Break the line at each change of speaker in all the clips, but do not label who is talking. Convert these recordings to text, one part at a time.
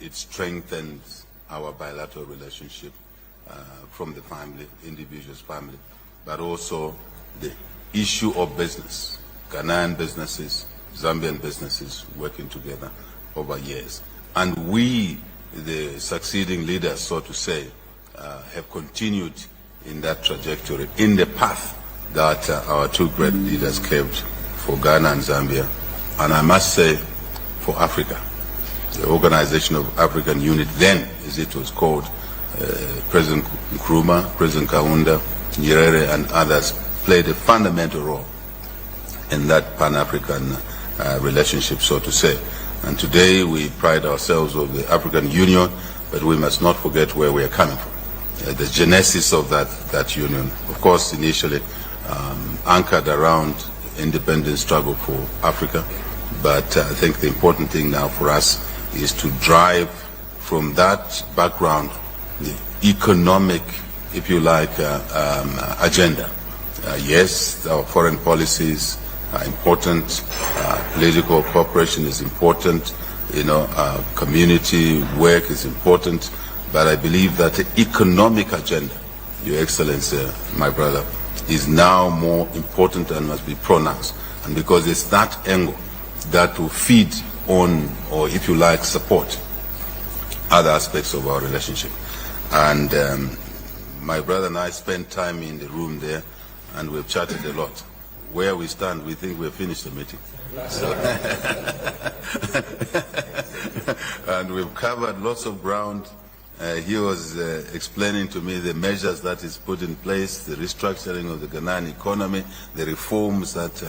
it strengthens our bilateral relationship from the family, individual's family, but also the issue of business, Ghanaian businesses, Zambian businesses working together over years. And we, the succeeding leaders, so to say, have continued in that trajectory, in the path that our two great leaders carved for Ghana and Zambia, and I must say for Africa. The Organization of African Unity, then as it was called, President Nkrumah, President Kaunda, Nyerere and others played a fundamental role in that Pan-African relationship, so to say. And today we pride ourselves on the African Union, but we must not forget where we are coming from. The genesis of that union, of course, initially anchored around independence struggle for Africa, but I think the important thing now for us is to drive from that background the economic, if you like, agenda. Yes, our foreign policies are important, political cooperation is important, community work is important, but I believe that the economic agenda, Your Excellency, my brother, is now more important and must be pronounced. And because it's that angle that will feed on, or if you like, support other aspects of our relationship. And my brother and I spent time in the room there, and we've chatted a lot. Where we stand, we think we've finished the meeting. So and we've covered lots of ground. He was explaining to me the measures that is put in place, the restructuring of the Ghanaian economy, the reforms that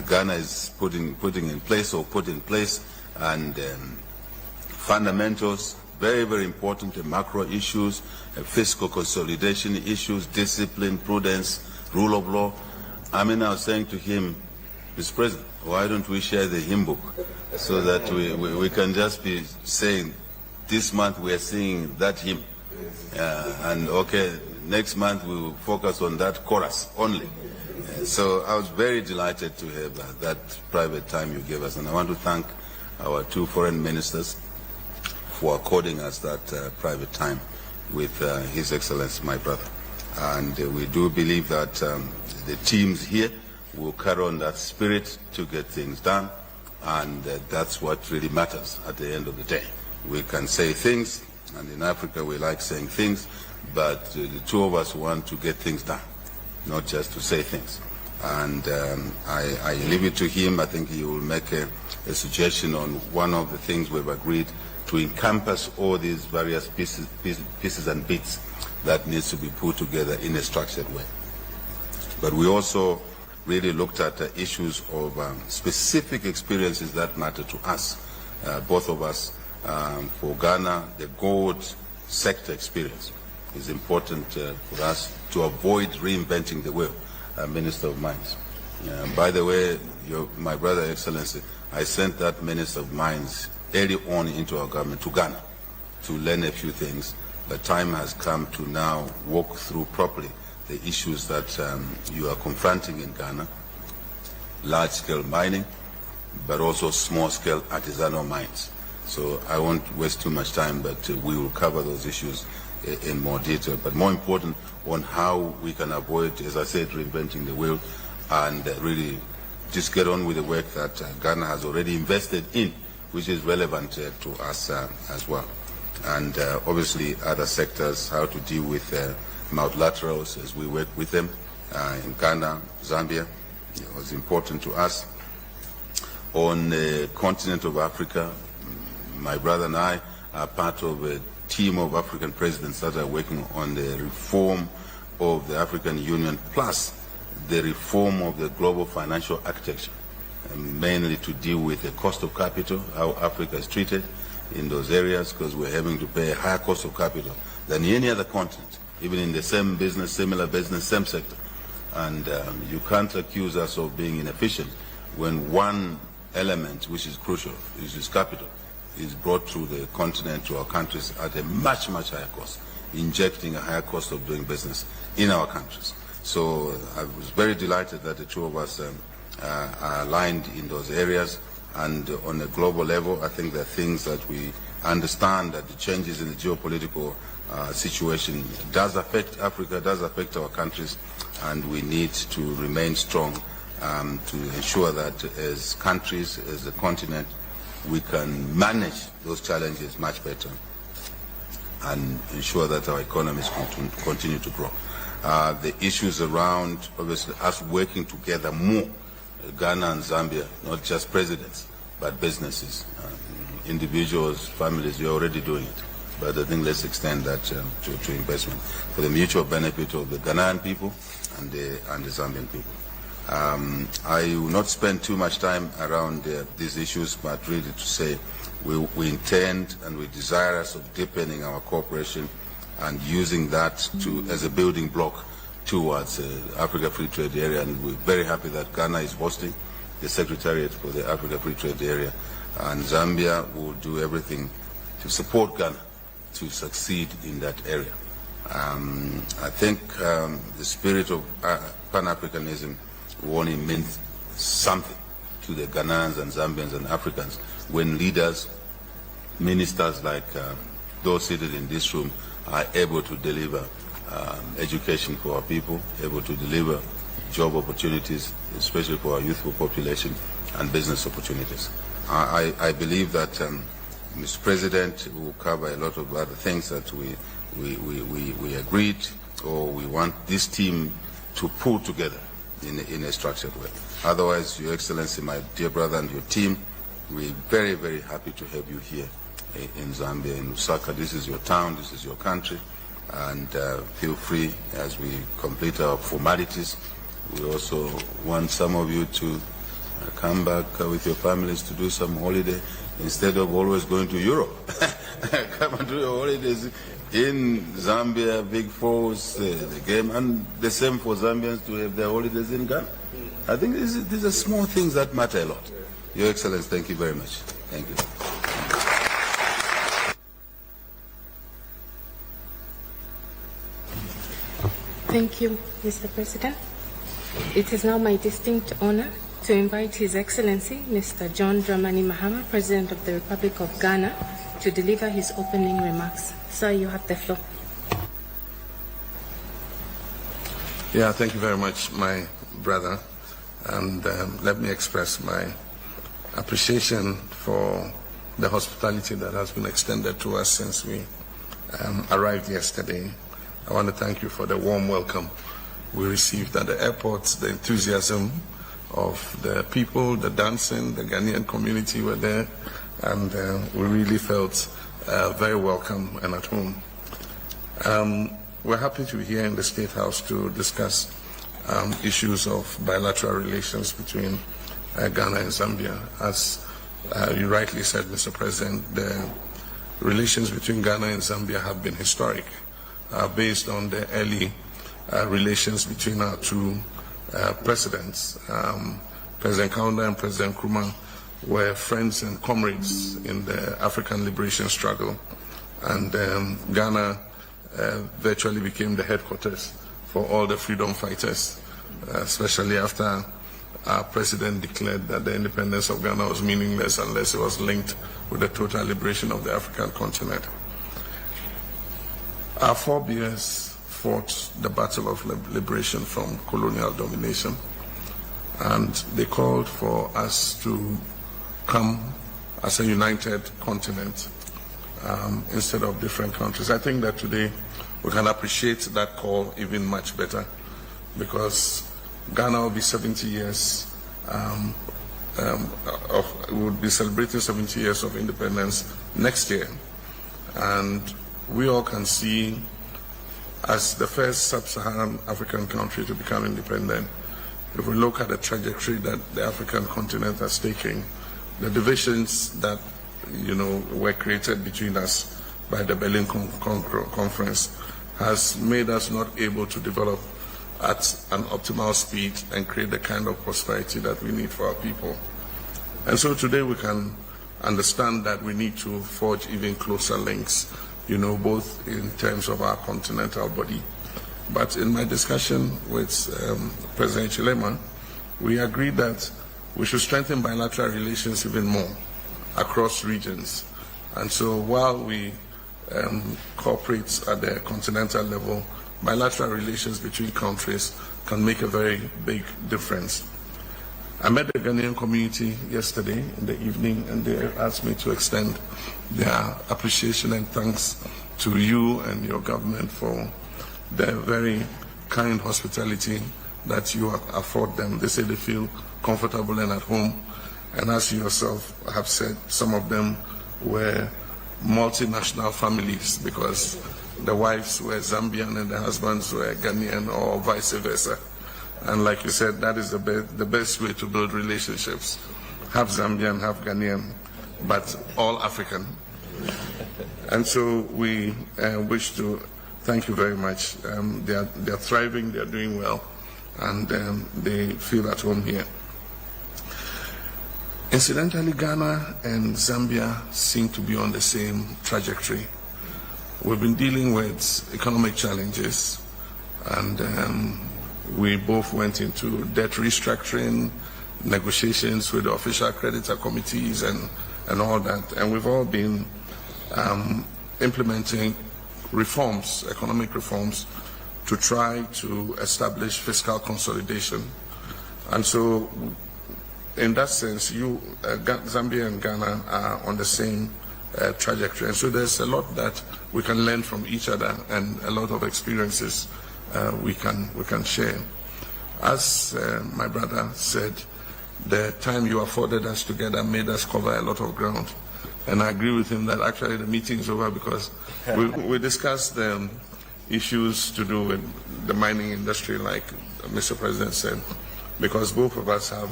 Ghana is putting in place or put in place, and fundamentals, very, very important, the macro issues, fiscal consolidation issues, discipline, prudence, rule of law. I was saying to him, Mr. President, why don't we share the hymn book so that we can just be saying, this month we are singing that hymn, and okay, next month we will focus on that chorus only. So I was very delighted to have that private time you gave us, and I want to thank our two foreign ministers for according us that private time with His Excellency, my brother. And we do believe that the teams here will carry on that spirit to get things done, and that's what really matters at the end of the day. We can say things, and in Africa we like saying things, but the two of us want to get things done, not just to say things. And I leave it to him. I think he will make a suggestion on one of the things we've agreed to encompass all these various pieces and bits that needs to be put together in a structured way. But we also really looked at issues of specific experiences that matter to us, both of us. For Ghana, the gold sector experience is important for us to avoid reinventing the wheel, Minister of Mines. By the way, my brother, Excellency, I sent that Minister of Mines early on into our government to Ghana to learn a few things. The time has come to now walk through properly the issues that you are confronting in Ghana, large-scale mining, but also small-scale artisanal mines. So I won't waste too much time, but we will cover those issues in more detail. But more important, on how we can avoid, as I said, reinventing the wheel, and really just get on with the work that Ghana has already invested in, which is relevant to us as well. And obviously other sectors, how to deal with multilaterals as we work with them in Ghana, Zambia. It was important to us. On the continent of Africa, my brother and I are part of a team of African presidents that are working on the reform of the African Union, plus the reform of the global financial architecture, mainly to deal with the cost of capital, how Africa is treated in those areas, because we're having to pay a higher cost of capital than any other continent, even in the same business, similar business, same sector. And you can't accuse us of being inefficient when one element, which is crucial, which is capital, is brought to the continent, to our countries, at a much, much higher cost, injecting a higher cost of doing business in our countries. So I was very delighted that the two of us are aligned in those areas. And on a global level, I think there are things that we understand that the changes in the geopolitical situation does affect Africa, does affect our countries, and we need to remain strong to ensure that as countries, as a continent, we can manage those challenges much better and ensure that our economies continue to grow. The issues around, obviously, us working together more, Ghana and Zambia, not just presidents, but businesses, individuals, families, you're already doing it. But I think let's extend that to investment for the mutual benefit of the Ghanaian people and the Zambian people. I will not spend too much time around these issues, but really to say we intend and we're desirous of deepening our cooperation and using that as a building block towards Africa Free Trade Area. And we're very happy that Ghana is hosting the Secretariat for the Africa Free Trade Area, and Zambia will do everything to support Ghana to succeed in that area. I think the spirit of Pan-Africanism only means something to the Ghanaians and Zambians and Africans when leaders, ministers like those seated in this room are able to deliver education for our people, able to deliver job opportunities, especially for our youthful population, and business opportunities. I believe that Mr. President will cover a lot of other things that we agreed or we want this team to pull together in a structured way. Otherwise, Your Excellency, my dear brother, and your team, we're very, very happy to have you here in Zambia, in Lusaka. This is your town, this is your country, and feel free as we complete our formalities. We also want some of you to come back with your families to do some holiday instead of always going to Europe. Come and do your holidays in Zambia, Big Falls, the game, and the same for Zambians to have their holidays in Ghana. I think these are small things that matter a lot. Your Excellency, thank you very much. Thank you.
Thank you, Mr. President. It is now my distinct honor to invite His Excellency, Mr. John Dramani Mahama, President of the Republic of Ghana, to deliver his opening remarks. Sir, you have the floor.
Yeah, thank you very much, my brother. And let me express my appreciation for the hospitality that has been extended to us since we arrived yesterday. I want to thank you for the warm welcome we received at the airport, the enthusiasm of the people, the dancing, the Ghanaian community were there, and we really felt very welcome and at home. We're happy to be here in the State House to discuss issues of bilateral relations between Ghana and Zambia. As you rightly said, Mr. President, the relations between Ghana and Zambia have been historic, based on the early relations between our two presidents. President Kaunda and President Nkrumah were friends and comrades in the African liberation struggle, and Ghana virtually became the headquarters for all the freedom fighters, especially after our president declared that the independence of Ghana was meaningless unless it was linked with the total liberation of the African continent. Our forebears fought the battle of liberation from colonial domination, and they called for us to come as a united continent instead of different countries. I think that today we can appreciate that call even much better, because Ghana will be 70 years would be celebrating 70 years of independence next year, and we all can see, as the first sub-Saharan African country to become independent, if we look at the trajectory that the African continent has taken, the divisions that were created between us by the Berlin Conference has made us not able to develop at an optimal speed and create the kind of prosperity that we need for our people. And so today we can understand that we need to forge even closer links, both in terms of our continental body. But in my discussion with President Chilema, we agreed that we should strengthen bilateral relations even more across regions. And so while we cooperate at the continental level, bilateral relations between countries can make a very big difference. I met the Ghanaian community yesterday in the evening, and they asked me to extend their appreciation and thanks to you and your government for the very kind hospitality that you afford them. They say they feel comfortable and at home. And as you yourself have said, some of them were multinational families because the wives were Zambian and the husbands were Ghanaian, or vice versa. And like you said, that is the best way to build relationships. Half Zambian, half Ghanaian, but all African. And so we wish to thank you very much. They are thriving, they are doing well, and they feel at home here. Incidentally, Ghana and Zambia seem to be on the same trajectory. We've been dealing with economic challenges, and we both went into debt restructuring, negotiations with the official creditor committees and all that. And we've all been implementing reforms, economic reforms, to try to establish fiscal consolidation. And so, in that sense, Zambia and Ghana are on the same trajectory. And so there's a lot that we can learn from each other and a lot of experiences we can share. As my brother said, the time you afforded us together made us cover a lot of ground. And I agree with him that actually the meeting is over because we discussed issues to do with the mining industry, like Mr. President said, because both of us have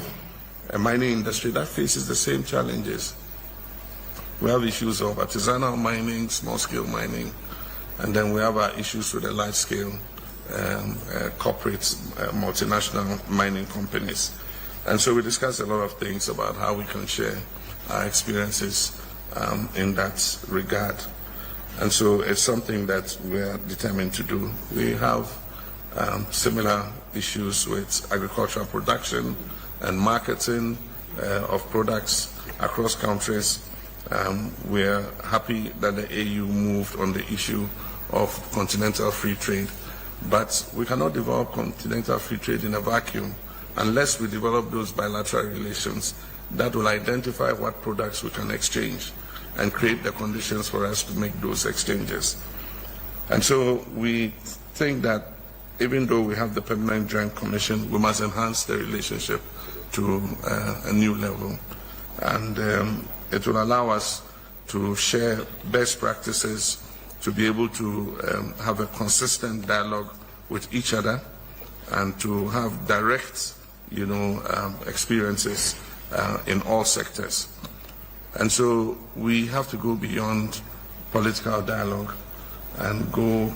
a mining industry that faces the same challenges. We have issues of artisanal mining, small-scale mining, and then we have our issues with the large-scale corporate multinational mining companies. And so we discussed a lot of things about how we can share our experiences in that regard. And so it's something that we are determined to do. We have similar issues with agricultural production and marketing of products across countries. We're happy that the AU moved on the issue of continental free trade, but we cannot develop continental free trade in a vacuum unless we develop those bilateral relations that will identify what products we can exchange and create the conditions for us to make those exchanges. And so we think that even though we have the Permanent Joint Commission, we must enhance the relationship to a new level. And it will allow us to share best practices, to be able to have a consistent dialogue with each other, and to have direct, experiences in all sectors. And so we have to go beyond political dialogue and go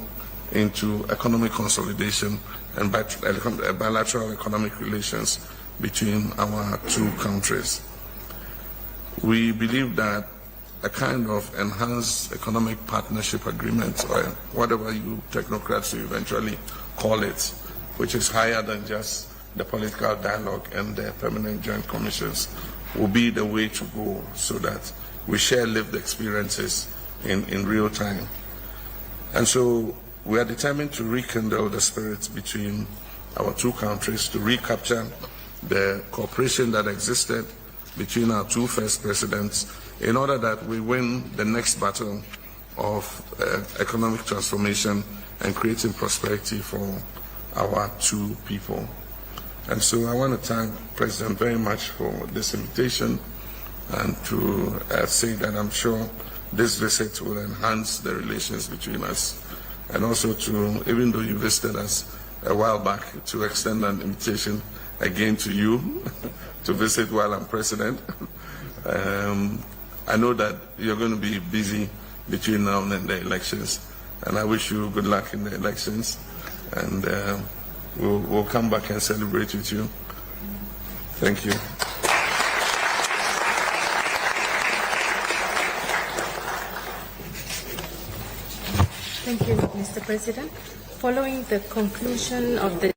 into economic consolidation and bilateral economic relations between our two countries. We believe that a kind of enhanced economic partnership agreement, or whatever you technocrats will eventually call it, which is higher than just the political dialogue and the Permanent Joint Commissions, will be the way to go so that we share lived experiences in real time. And so we are determined to rekindle the spirit between our two countries, to recapture the cooperation that existed between our two first presidents in order that we win the next battle of economic transformation and creating prosperity for our two people. And so I want to thank the President very much for this invitation, and to say that I'm sure this visit will enhance the relations between us. And also to, even though you visited us a while back, to extend an invitation again to you to visit while I'm President. I know that you're going to be busy between now and the elections, and I wish you good luck in the elections. And we'll come back and celebrate with you. Thank you.
Thank you, Mr. President. Following the conclusion of the